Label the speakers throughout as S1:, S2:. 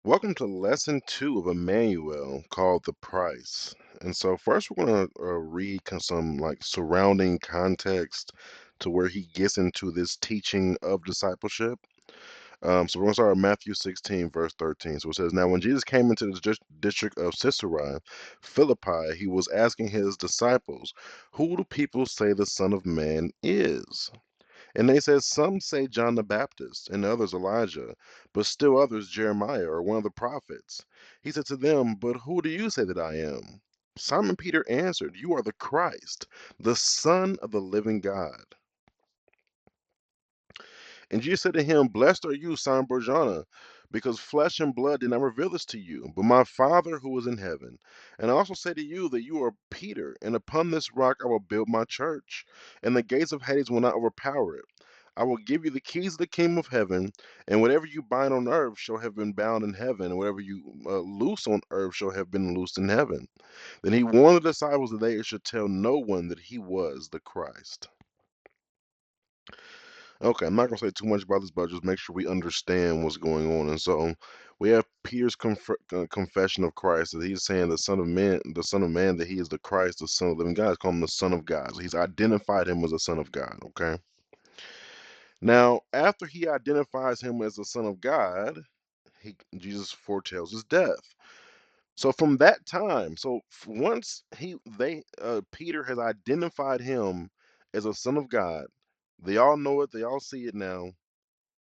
S1: Welcome to lesson two of Immanuel called The Price. And so, first, we're going to read some like surrounding context to where he gets into this teaching of discipleship. So, we're going to start at Matthew 16, verse 13. So, it says, "Now, when Jesus came into the district of Caesarea Philippi, he was asking his disciples, 'Who do people say the Son of Man is?' And they said, 'Some say John the Baptist, and others Elijah, but still others Jeremiah or one of the prophets.' He said to them, 'But who do you say that I am?' Simon Peter answered, 'You are the Christ, the Son of the living God.' And Jesus said to him, 'Blessed are you, Simon Barjona, because flesh and blood did not reveal this to you, but my Father who is in heaven. And I also say to you that you are Peter, and upon this rock I will build my church, and the gates of Hades will not overpower it. I will give you the keys of the kingdom of heaven, and whatever you bind on earth shall have been bound in heaven, and whatever you loose on earth shall have been loosed in heaven.' Then he warned the disciples that they should tell no one that he was the Christ." Okay, I'm not gonna say too much about this, but just make sure we understand what's going on. And so we have Peter's confession of Christ that he's saying the Son of Man, that he is the Christ, the Son of the living God. He's called him the Son of God. So he's identified him as the Son of God. Okay. Now, after he identifies him as the Son of God, Jesus foretells his death. So from that time, once Peter has identified him as a Son of God, they all know it. They all see it now.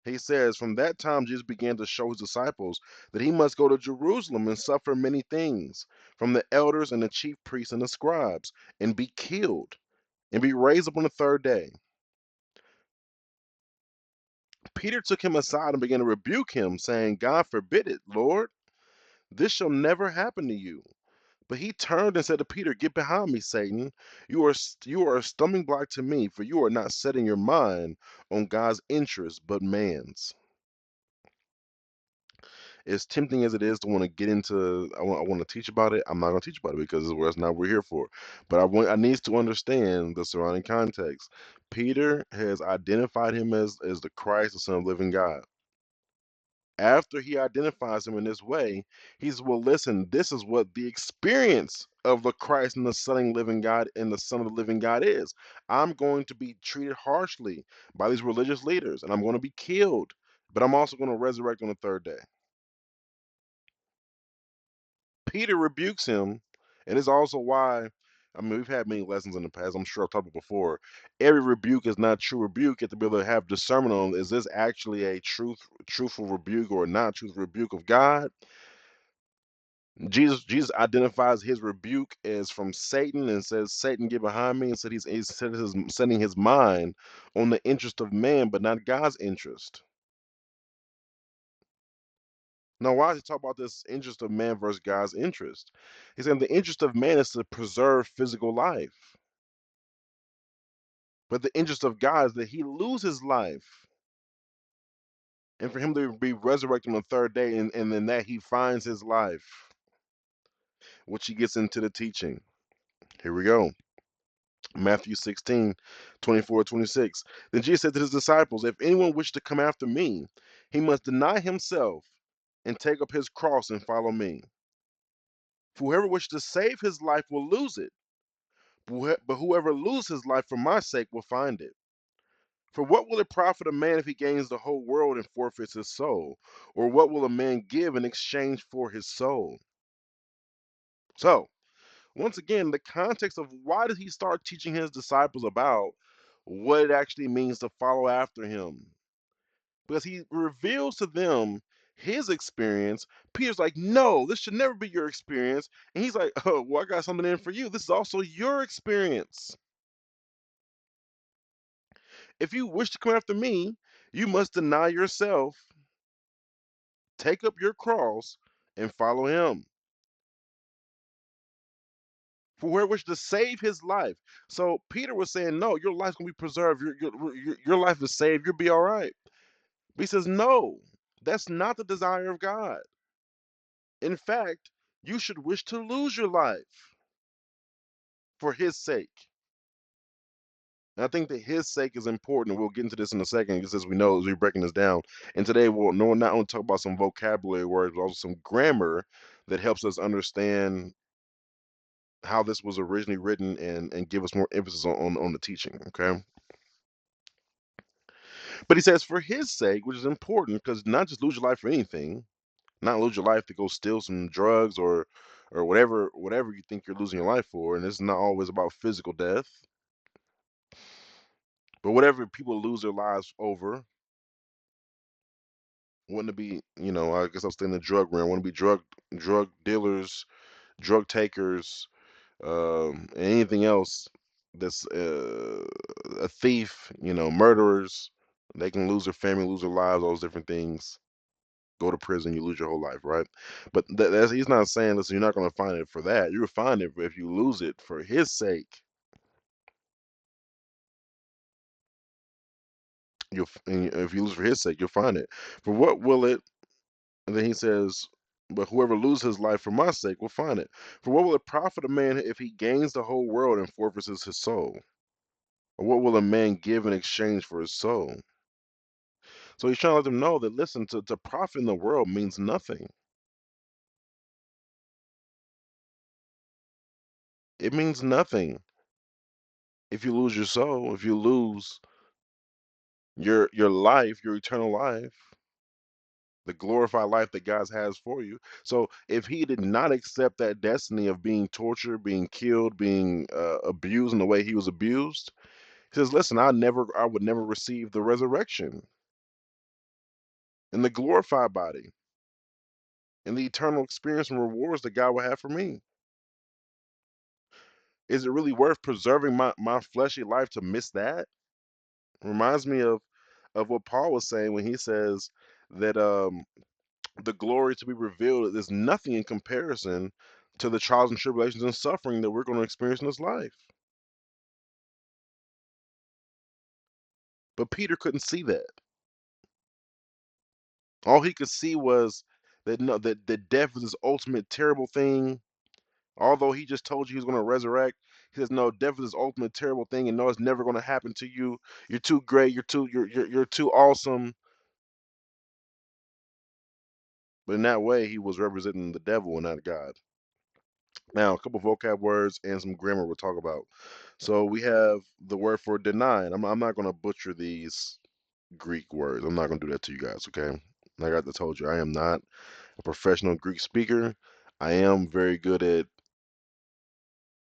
S1: He says, "From that time, Jesus began to show his disciples that he must go to Jerusalem and suffer many things from the elders and the chief priests and the scribes, and be killed, and be raised up on the third day." Peter took him aside and began to rebuke him, saying, "God forbid it, Lord. This shall never happen to you." But he turned and said to Peter, "Get behind me, Satan. You are a stumbling block to me, for you are not setting your mind on God's interest, but man's." As tempting as it is to want to get into, I want to teach about it. I'm not going to teach about it because that's not what we're here for. But I needs to understand the surrounding context. Peter has identified him as the Christ, the Son of the living God. After he identifies him in this way, he's, well, listen, this is what the experience of the Christ and the Son of the living God and the Son of the living God is. I'm going to be treated harshly by these religious leaders, and I'm going to be killed, but I'm also going to resurrect on the third day. Peter rebukes him, and it's also why, I mean, we've had many lessons in the past. I'm sure I've talked about before. Every rebuke is not true rebuke. You have to be able to have discernment on, is this actually a truthful rebuke or a not truthful rebuke of God? Jesus identifies his rebuke as from Satan and says, "Satan, get behind me," and said he's setting his mind on the interest of man, but not God's interest. Now, why does he talk about this interest of man versus God's interest? He's saying the interest of man is to preserve physical life, but the interest of God is that he lose his life, and for him to be resurrected on the third day, and then that he finds his life, which he gets into the teaching. Here we go. Matthew 16, 24-26. Then Jesus said to his disciples, "If anyone wish to come after me, he must deny himself and take up his cross and follow me. For whoever wishes to save his life will lose it. But whoever loses his life for my sake will find it. For what will it profit a man if he gains the whole world and forfeits his soul? Or what will a man give in exchange for his soul?" So, once again, the context of why did he start teaching his disciples about what it actually means to follow after him? Because he reveals to them his experience. Peter's like, "No, this should never be your experience." And he's like, "Oh, well, I got something in for you. This is also your experience. If you wish to come after me, you must deny yourself, take up your cross, and follow him. For whoever wishes to save his life." So Peter was saying, "No, your life's gonna be preserved. Your life is saved. You'll be all right." But he says, "No, that's not the desire of God. In fact, you should wish to lose your life for his sake." And I think that his sake is important. We'll get into this in a second, just as we know as we're breaking this down. And today we'll not only talk about some vocabulary words, but also some grammar that helps us understand how this was originally written and give us more emphasis on the teaching. Okay. But he says for his sake, which is important, because not just lose your life for anything, not lose your life to go steal some drugs or whatever you think you're losing your life for. And it's not always about physical death, but whatever people lose their lives over. Want to be, I guess I'll stay in the drug realm. Want to be drug dealers, drug takers, anything else that's a thief, murderers. They can lose their family, lose their lives, all those different things. Go to prison, you lose your whole life, right? But he's not saying, listen, you're not going to find it for that. You'll find it if you lose it for his sake. And if you lose for his sake, you'll find it. For what will it? And then he says, but whoever loses his life for my sake will find it. For what will it profit a man if he gains the whole world and forfeits his soul? Or what will a man give in exchange for his soul? So he's trying to let them know that, listen, to profit in the world means nothing. It means nothing if you lose your soul, if you lose your life, your eternal life, the glorified life that God has for you. So if he did not accept that destiny of being tortured, being killed, being abused in the way he was abused, he says, listen, I would never receive the resurrection and the glorified body and the eternal experience and rewards that God will have for me. Is it really worth preserving my fleshy life to miss that? Reminds me of what Paul was saying when he says that the glory to be revealed is nothing in comparison to the trials and tribulations and suffering that we're going to experience in this life. But Peter couldn't see that. All he could see was that no, that death is this ultimate terrible thing. Although he just told you he was going to resurrect, he says no, death is this ultimate terrible thing, and no, it's never going to happen to you. You're too great. You're too awesome. But in that way, he was representing the devil and not God. Now, a couple vocab words and some grammar we'll talk about. So we have the word for deny. And I'm not going to butcher these Greek words. I'm not going to do that to you guys, okay? Like I told you, I am not a professional Greek speaker. I am very good at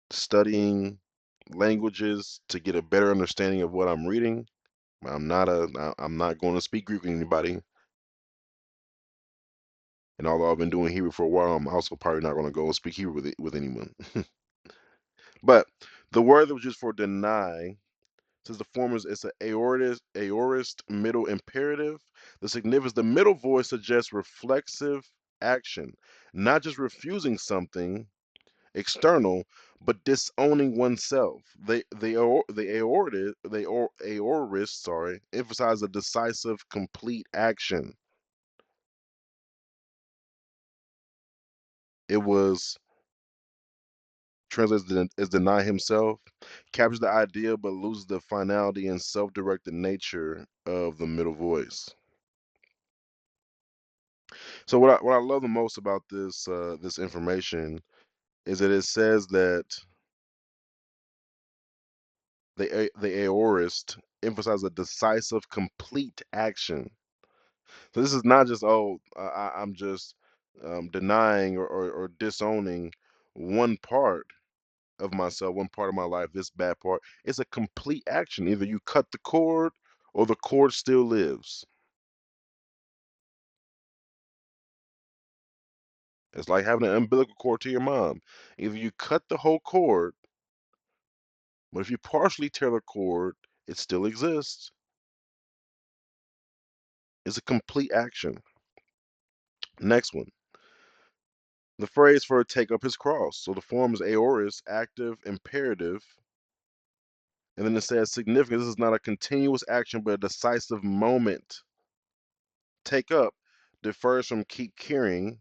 S1: studying languages to get a better understanding of what I'm reading. I'm not going to speak Greek with anybody. And although I've been doing Hebrew for a while, I'm also probably not going to go and speak Hebrew with anyone. But the word that was used for deny says the form is it's an aorist middle imperative. The middle voice suggests reflexive action, not just refusing something external, but disowning oneself. The aorist, sorry, emphasize a decisive, complete action. It was translated as deny himself, captures the idea but loses the finality and self-directed nature of the middle voice. So what I love the most about this information is that it says that the aorist emphasizes a decisive, complete action. So this is not just I'm just denying or disowning one part of myself, one part of my life, this bad part. It's a complete action. Either you cut the cord or the cord still lives. It's like having an umbilical cord to your mom. Either you cut the whole cord, but if you partially tear the cord, it still exists. It's a complete action. Next one. The phrase for take up his cross. So the form is aorist, active, imperative. And then it says significant. This is not a continuous action, but a decisive moment. Take up differs from keep carrying.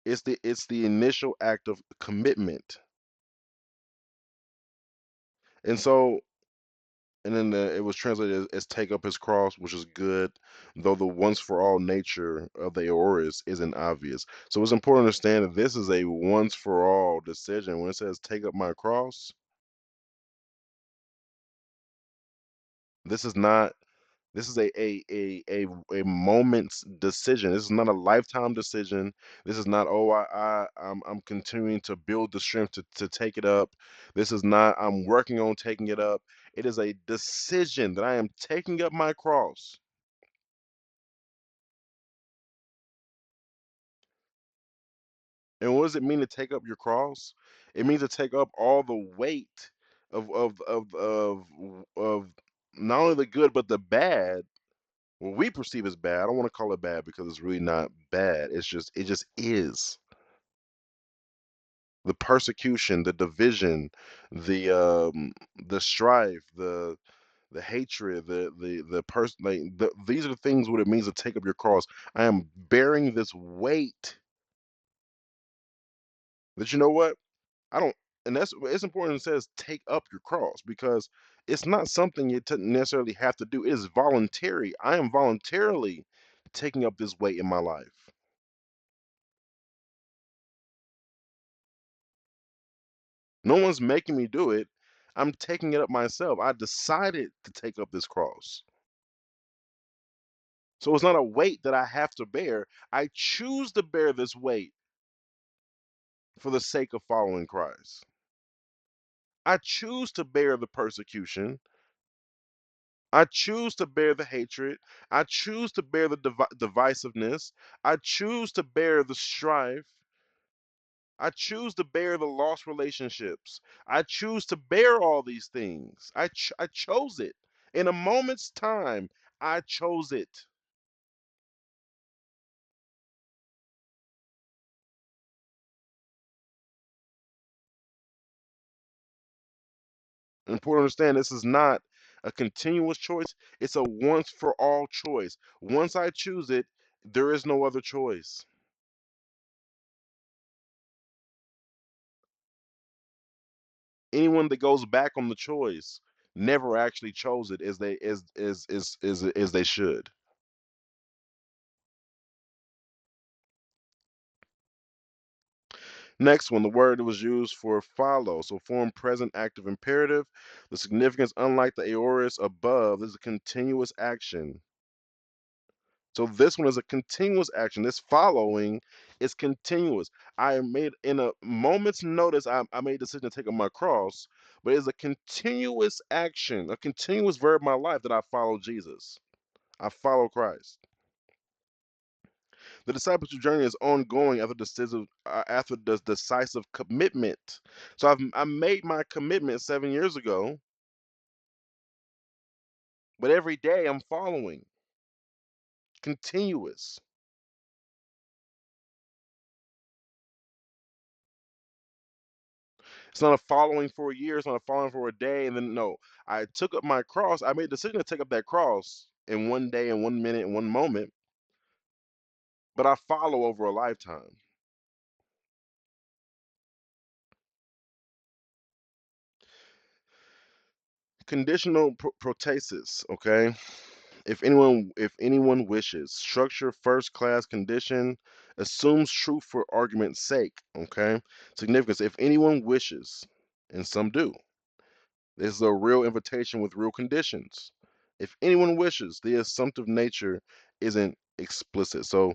S1: It's the initial act of commitment. And so And then it was translated as take up his cross, which is good, though the once for all nature of the aorist isn't obvious. So it's important to understand that this is a once for all decision. When it says take up my cross, this is not this is a moment's decision. This is not a lifetime decision. This is not, oh, I'm continuing to build the strength to take it up. This is not, I'm working on taking it up. It is a decision that I am taking up my cross. And what does it mean to take up your cross? It means to take up all the weight of not only the good but the bad. What we perceive as bad. I don't want to call it bad because it's really not bad. It just is. The persecution, the division, the strife, the hatred, the person, like these are the things what it means to take up your cross. I am bearing this weight that, you know what? I don't, and that's it's important. It says take up your cross because it's not something you necessarily have to do. It is voluntary. I am voluntarily taking up this weight in my life. No one's making me do it. I'm taking it up myself. I decided to take up this cross. So it's not a weight that I have to bear. I choose to bear this weight for the sake of following Christ. I choose to bear the persecution. I choose to bear the hatred. I choose to bear the divisiveness. I choose to bear the strife. I choose to bear the lost relationships. I choose to bear all these things. I chose it. In a moment's time, I chose it. Important to understand this is not a continuous choice, it's a once for all choice. Once I choose it, there is no other choice. Anyone that goes back on the choice never actually chose it as they as they should. Next one, the word that was used for follow. So form present active imperative. The significance, unlike the aorist above, is a continuous action. So this one is a continuous action. This following is continuous. I made in a moment's notice, I made a decision to take up my cross, but it's a continuous action, a continuous verb in my life that I follow Jesus. I follow Christ. The discipleship journey is ongoing after the decisive commitment. So I made my commitment 7 years ago, but every day I'm following. Continuous. It's not a following for a year. It's not a following for a day. And then, no, I took up my cross. I made a decision to take up that cross in one day, in 1 minute, in one moment, but I follow over a lifetime. Conditional protasis, okay? If anyone wishes, structure first class condition assumes truth for argument's sake, okay? Significance, if anyone wishes, and some do. This is a real invitation with real conditions. If anyone wishes, the assumptive nature isn't explicit. So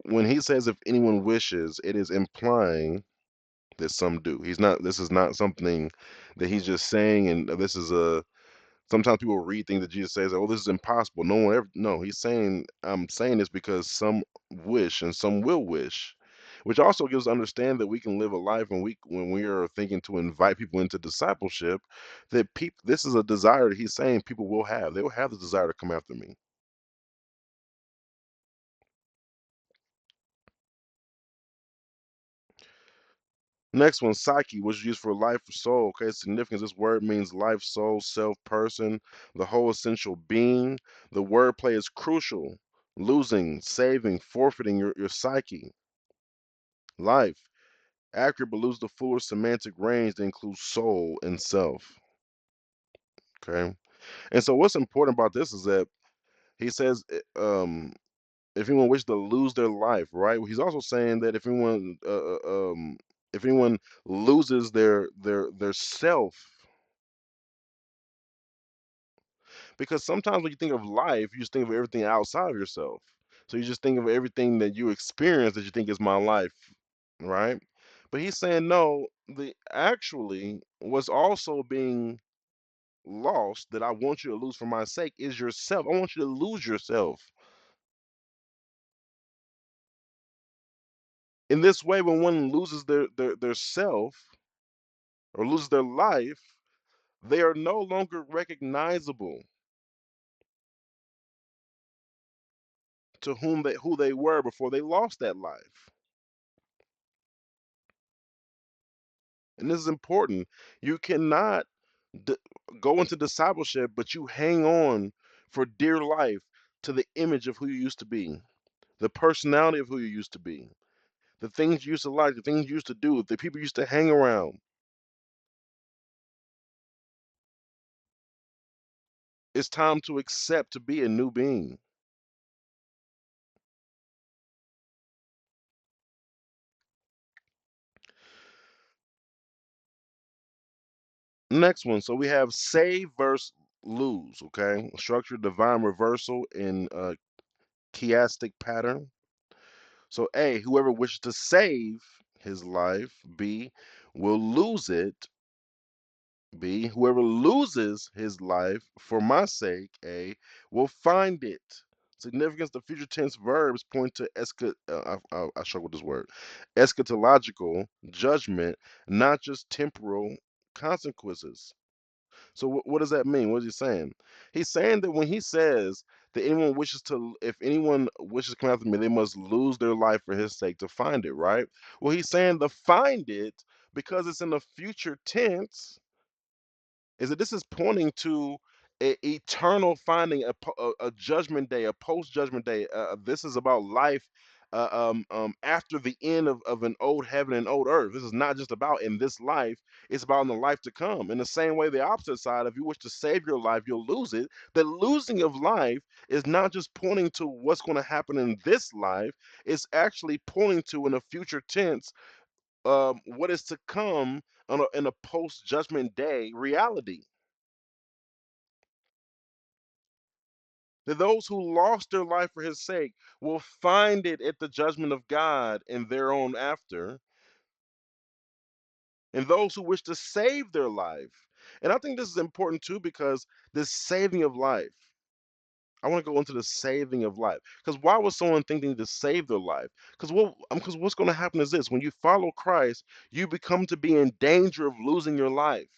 S1: when he says if anyone wishes, it is implying that some do. He's not. This is not something that he's just saying, and this is a. Sometimes people read things that Jesus says, "Oh, this is impossible." No one ever. No, he's saying, "I'm saying this because some wish and some will wish," which also gives us understand that we can live a life when we are thinking to invite people into discipleship, that people this is a desire that he's saying people will have. They will have the desire to come after me. Next one, psyche, which is used for life or soul. Okay, significance. This word means life, soul, self, person, the whole essential being. The wordplay is crucial. Losing, saving, forfeiting your psyche. Life, accurate but lose the fuller semantic range that includes soul and self. Okay. And so what's important about this is that he says, if anyone wishes to lose their life, right? He's also saying that if anyone loses their self, because sometimes when you think of life, you just think of everything outside of yourself. So you just think of everything that you experience that you think is my life, right? But he's saying no, the actually what's also being lost that I want you to lose for my sake is yourself. I want you to lose yourself. In this way, when one loses their self or loses their life, they are no longer recognizable to who they were before they lost that life. And this is important. You cannot d- go into discipleship, but you hang on for dear life to the image of who you used to be, the personality of who you used to be, the things you used to like, the things you used to do, the people you used to hang around. It's time to accept to be a new being. Next one. So we have save versus lose. Okay, structured divine reversal in chiastic pattern. So A, whoever wishes to save his life. B, will lose it. B, whoever loses his life for my sake, A, will find it. Significance, the future tense verbs point to I struggle with this word, eschatological judgment, not just temporal consequences. So what does that mean? What is he saying? He's saying that when he says that if anyone wishes to come after me, they must lose their life for his sake to find it, right? Well, he's saying to find it because it's in the future tense is that this is pointing to a eternal finding, a judgment day, a post judgment day. This is about life after the end of an old heaven and old earth. This is not just about in this life, it's about in the life to come. In the same way, the opposite side, if you wish to save your life, you'll lose it. The losing of life is not just pointing to what's going to happen in this life, it's actually pointing to in a future tense what is to come in a post judgment day reality. That those who lost their life for his sake will find it at the judgment of God in their own after, and those who wish to save their life. And I think this is important too because this saving of life, I want to go into the saving of life. Because why would someone think they need to save their life? Because what's going to happen is this: when you follow Christ, you become to be in danger of losing your life.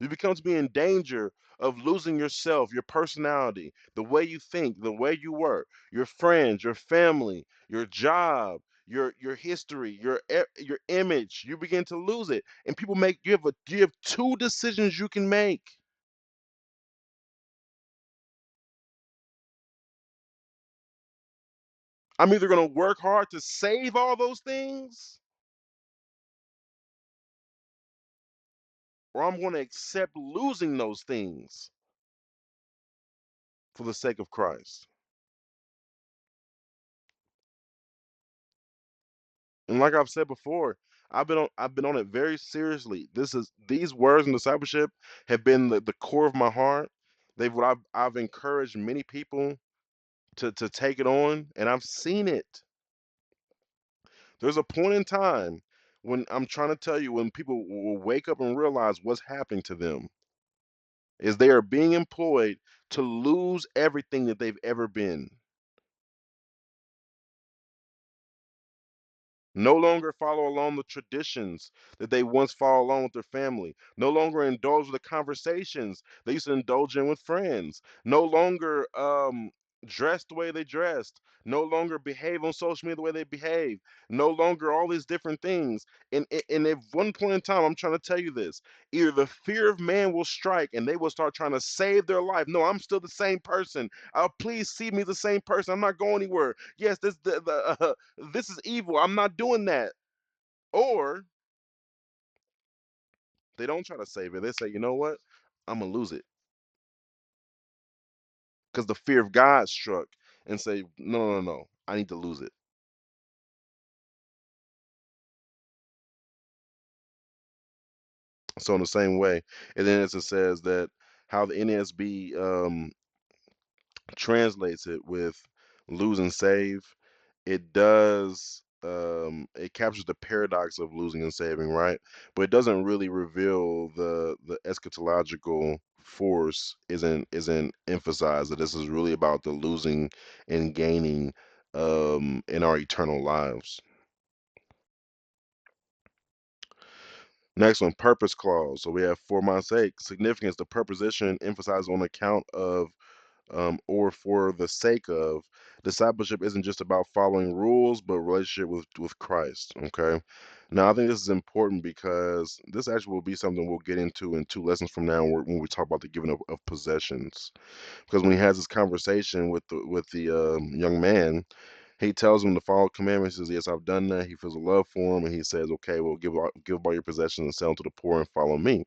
S1: You become to be in danger of losing yourself, your personality, the way you think, the way you work, your friends, your family, your job, your history, your image. You begin to lose it, and people make you have two decisions you can make. I'm either going to work hard to save all those things, or I'm going to accept losing those things for the sake of Christ. And like I've said before, I've been on it very seriously. These words in discipleship have been the core of my heart. I've encouraged many people to take it on, and I've seen it. There's a point in time when I'm trying to tell you when people will wake up and realize what's happening to them is they are being employed to lose everything that they've ever been. No longer follow along the traditions that they once followed along with their family. No longer indulge the conversations they used to indulge in with friends. No longer dress the way they dressed. No longer behave on social media the way they behave. No longer all these different things. And at one point in time, I'm trying to tell you this: either the fear of man will strike and they will start trying to save their life. No, I'm still the same person. Please see me the same person. I'm not going anywhere. Yes, this is evil. I'm not doing that. Or They don't try to save it. They say, you know what? I'm gonna lose it because the fear of God struck and say, no, no, no, no, I need to lose it. So in the same way, and then as it says that how the NSB translates it with lose and save, it does it captures the paradox of losing and saving, right? But it doesn't really reveal the eschatological force isn't emphasized that this is really about the losing and gaining in our eternal lives. Next one, purpose clause. So we have for my sake. Significance, the preposition emphasized on account of or for the sake of. Discipleship isn't just about following rules, but relationship with Christ. Okay. Now I think this is important because this actually will be something we'll get into in two lessons from now when we talk about the giving of possessions. Because when he has this conversation with the young man, he tells him to follow commandments. He says, "Yes, I've done that." He feels a love for him, and he says, "Okay, well, give up all your possessions and sell them to the poor and follow me."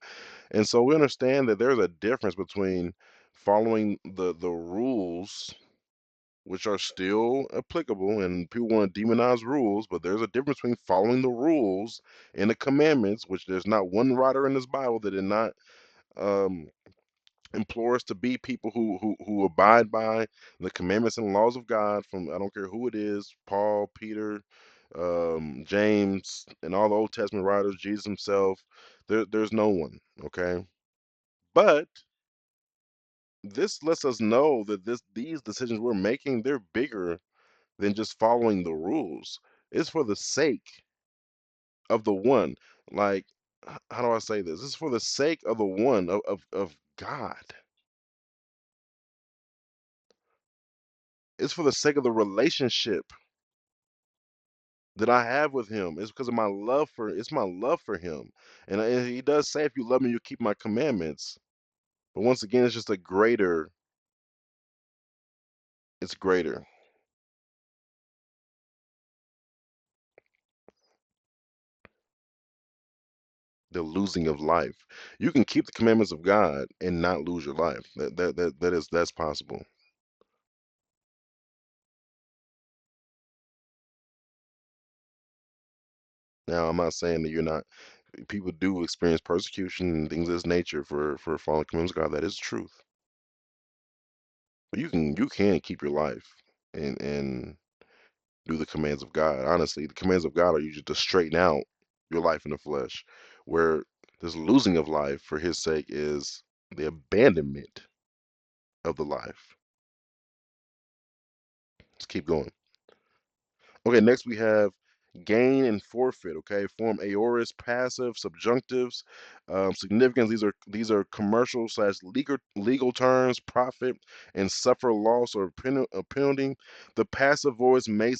S1: And so we understand that there's a difference between following the rules, which are still applicable, and people want to demonize rules, but there's a difference between following the rules and the commandments, which there's not one writer in this Bible that did not um, implore us to be people who abide by the commandments and laws of God. From I don't care who it is, Paul, Peter, James, and all the Old Testament writers, Jesus himself. There's no one. Okay, but this lets us know that these decisions we're making, they're bigger than just following the rules. It's for the sake of the one. Like, how do I say this? It's for the sake of the one of God. It's for the sake of the relationship that I have with him. It's because of my love for it's my love for him. And he does say, if you love me, you keep my commandments. But once again, it's just a greater, it's greater. The losing of life. You can keep the commandments of God and not lose your life. That's possible. Now, I'm not saying that you're not. People do experience persecution and things of this nature for following commandments of God. That is truth. But you can keep your life and do the commands of God. Honestly, the commands of God are usually to straighten out your life in the flesh, where this losing of life for His sake is the abandonment of the life. Let's keep going. Okay, next we have gain and forfeit. Okay, form aorist, passive, subjunctives, significance. These are commercial slash legal terms. Profit and suffer loss or penalty. The passive voice may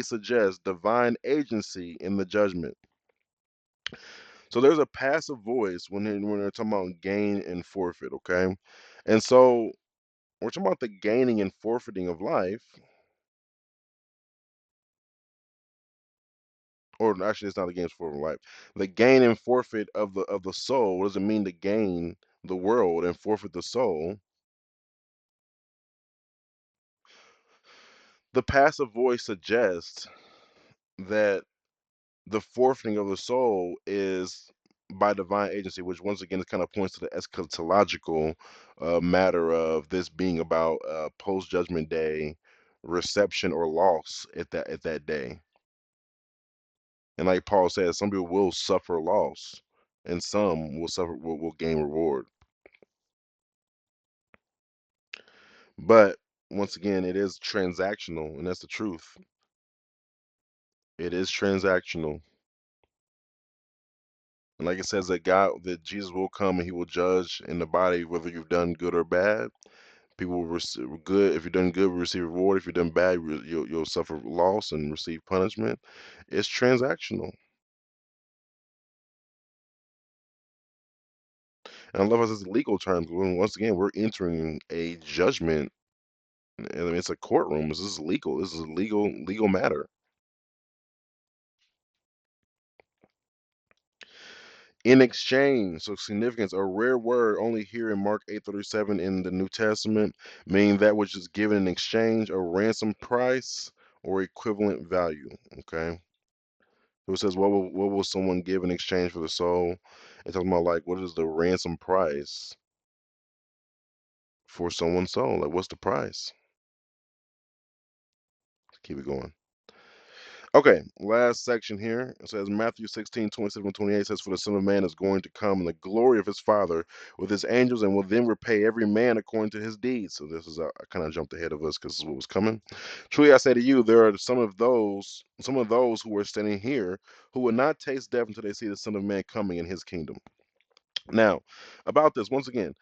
S1: suggest divine agency in the judgment. So there's a passive voice when they're talking about gain and forfeit. Okay, and so we're talking about the gaining and forfeiting of life. Or actually it's not a gains for life. The gain and forfeit of the soul. What does it mean to gain the world and forfeit the soul? The passive voice suggests that the forfeiting of the soul is by divine agency, which once again kind of points to the eschatological matter of this being about post judgment day reception or loss at that day. And like Paul says, some people will suffer loss, and some will gain reward. But once again, it is transactional, and that's the truth. It is transactional. And like it says that Jesus will come and he will judge in the body whether you've done good or bad. People will receive good. If you've done good, will receive reward. If you've done bad, you'll suffer loss and receive punishment. It's transactional. And I love how this legal terms. Once again, we're entering a judgment. I mean, it's a courtroom. This is legal. This is a legal matter. In exchange, so significance, a rare word only here in Mark 8:37 in the New Testament, meaning that which is given in exchange, a ransom price or equivalent value. Okay. So it says, what will someone give in exchange for the soul? It's talking about like what is the ransom price for someone's soul? Like what's the price? Keep it going. Okay, last section here. It says Matthew 16:27-28 says, for the Son of Man is going to come in the glory of his Father with his angels and will then repay every man according to his deeds. So this is, I kind of jumped ahead of us because this is what was coming. Truly I say to you, there are some of those who are standing here who will not taste death until they see the Son of Man coming in his kingdom. Now, about this, once again,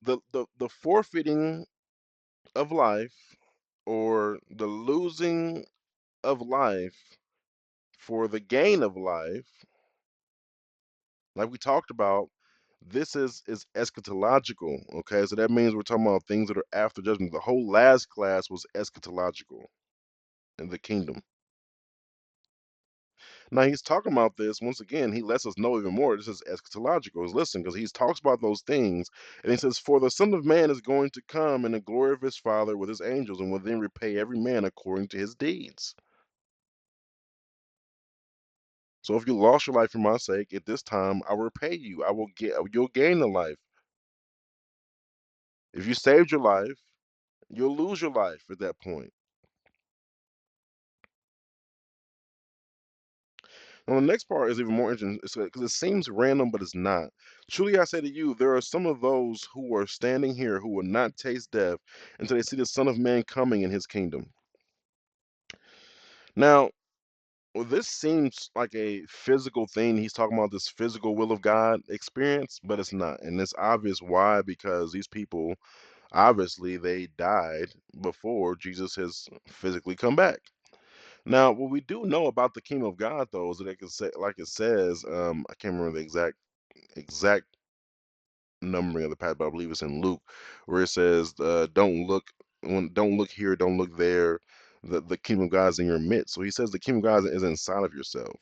S1: the forfeiting of life or the losing of life for the gain of life, like we talked about, this is eschatological. Okay, so that means we're talking about things that are after judgment. The whole last class was eschatological in the kingdom. Now he's talking about this once again. He lets us know even more. This is eschatological. Is listen, because he talks about those things, and he says, "For the Son of Man is going to come in the glory of his Father with his angels, and will then repay every man according to his deeds." So if you lost your life for my sake, at this time I will repay you. I will get. You'll gain the life. If you saved your life, you'll lose your life at that point. Now, the next part is even more interesting because it seems random, but it's not. Truly, I say to you, there are some of those who are standing here who will not taste death until they see the Son of Man coming in his kingdom. Now, well, this seems like a physical thing. He's talking about this physical will of God experience, but it's not. And it's obvious why, because these people, obviously, they died before Jesus has physically come back. Now, what we do know about the kingdom of God, though, is that it can say, like it says, I can't remember the exact numbering of the passage, but I believe it's in Luke, where it says, don't look here, don't look there. The kingdom of God is in your midst." So he says the kingdom of God is inside of yourself.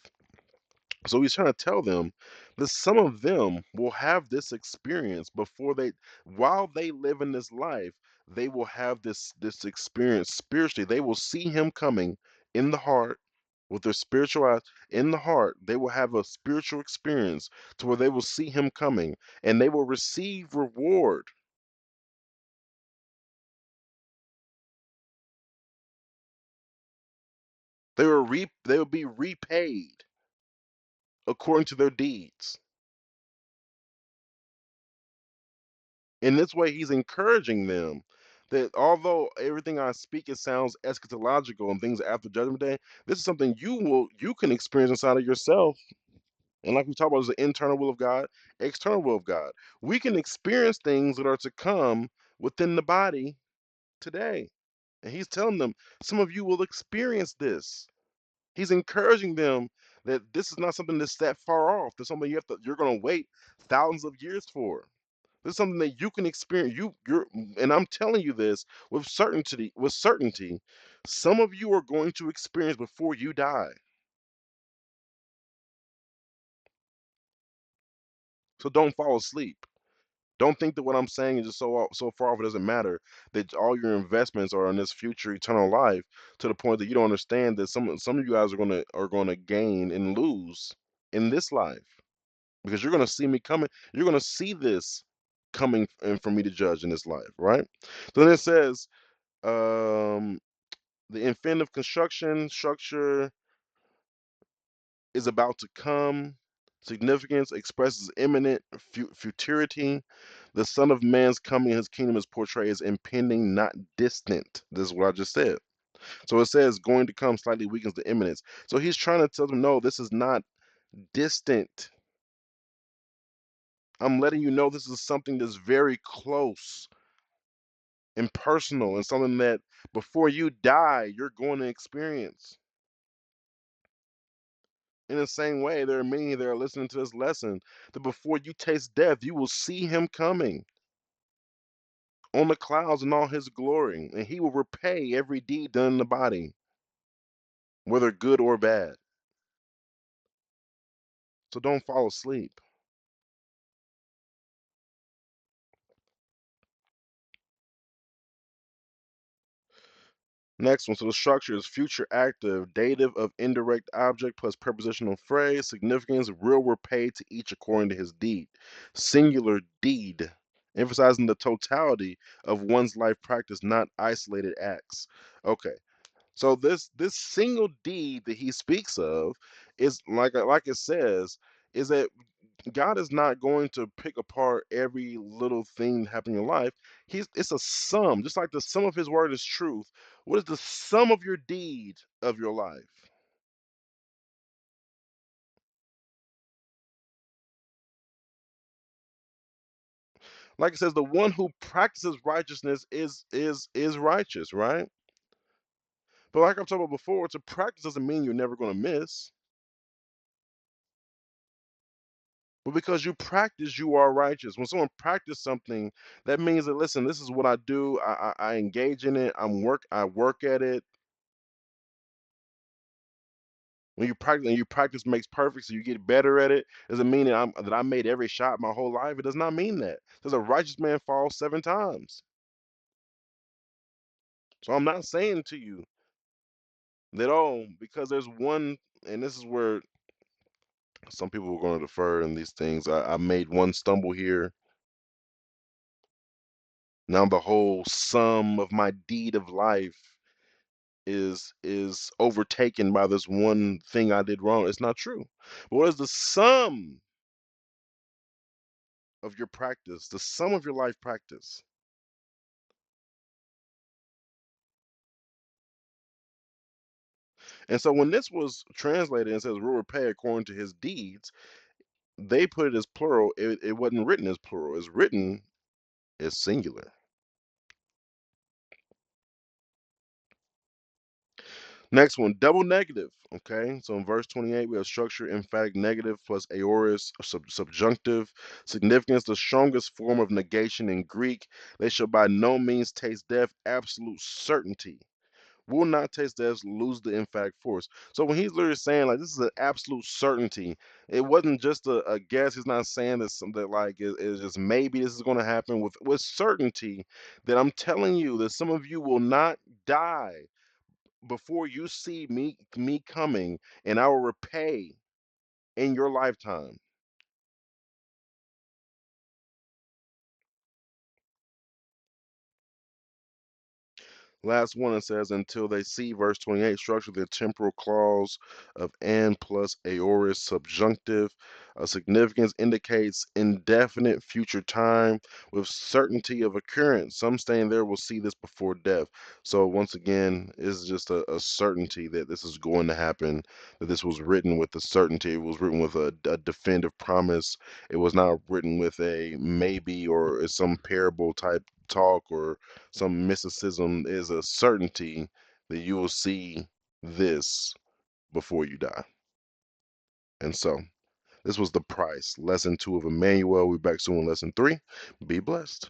S1: So he's trying to tell them that some of them will have this experience while they live in this life, they will have this experience spiritually. They will see him coming in the heart with their spiritual eyes in the heart. They will have a spiritual experience to where they will see him coming and they will receive reward. They will be repaid according to their deeds. In this way, he's encouraging them that although everything I speak it sounds eschatological and things after judgment day, this is something you can experience inside of yourself. And like we talked about, is the internal will of God, external will of God. We can experience things that are to come within the body today. And he's telling them, some of you will experience this. He's encouraging them that this is not something that's that far off. There's something you're gonna wait thousands of years for. This is something that you can experience. And I'm telling you this with certainty. With certainty, some of you are going to experience before you die. So don't fall asleep. Don't think that what I'm saying is just so far off it doesn't matter. That all your investments are in this future eternal life to the point that you don't understand that some of you guys are gonna gain and lose in this life because you're gonna see me coming. You're gonna see this coming and for me to judge in this life, right? So then it says. Um, The infinitive construction structure is about to come. Significance expresses imminent futurity. The Son of Man's coming in his kingdom is portrayed as impending, not distant. This is what I just said. So it says going to come slightly weakens the imminence. So he's trying to tell them, no, this is not distant. I'm letting you know this is something that's very close and personal and something that before you die, you're going to experience. In the same way, there are many that are listening to this lesson that before you taste death, you will see him coming on the clouds in all his glory, and he will repay every deed done in the body, whether good or bad. So don't fall asleep. Next one. So the structure is future active, dative of indirect object plus prepositional phrase, significance, real were paid to each according to his deed. Singular deed, emphasizing the totality of one's life practice, not isolated acts. Okay. So this single deed that he speaks of is like it says, is that God is not going to pick apart every little thing happening in your life. It's a sum, just like the sum of his word is truth. What is the sum of your deed of your life? Like it says, the one who practices righteousness is righteous, right? But like I'm talking about before, to practice doesn't mean you're never going to miss. But because you practice, you are righteous. When someone practice something, that means that listen, this is what I do. I engage in it. I work at it. When you practice makes perfect, so you get better at it. Doesn't mean that I made every shot my whole life. It does not mean that. Does a righteous man fall 7 times? So I'm not saying to you that oh, because there's one, and this is where some people are going to defer in these things. I made one stumble here. Now the whole sum of my deed of life is overtaken by this one thing I did wrong. It's not true. But what is the sum of your practice? The sum of your life practice. And so when this was translated and says will repay according to his deeds, they put it as plural. It wasn't written as plural. It's written as singular. Next one, double negative. Okay, so in verse 28, we have structure, emphatic negative plus aorist, subjunctive. Significance, the strongest form of negation in Greek. They shall by no means taste death, absolute certainty. Will not taste death, lose the emphatic force. So when he's literally saying like this is an absolute certainty, it wasn't just a guess. He's not saying that something like it's just maybe this is going to happen with certainty. That I'm telling you that some of you will not die before you see me coming, and I will repay in your lifetime. Last one, it says, until they see, verse 28, structure the temporal clause of and plus aorist subjunctive. Significance indicates indefinite future time with certainty of occurrence. Some staying there will see this before death. So, once again, it's just a certainty that this is going to happen, that this was written with a certainty. It was written with a definitive promise. It was not written with a maybe or some parable type talk or some mysticism. Is a certainty that you will see this before you die. And so this was the price. Lesson 2 of Immanuel. We'll be back soon in lesson 3. Be blessed.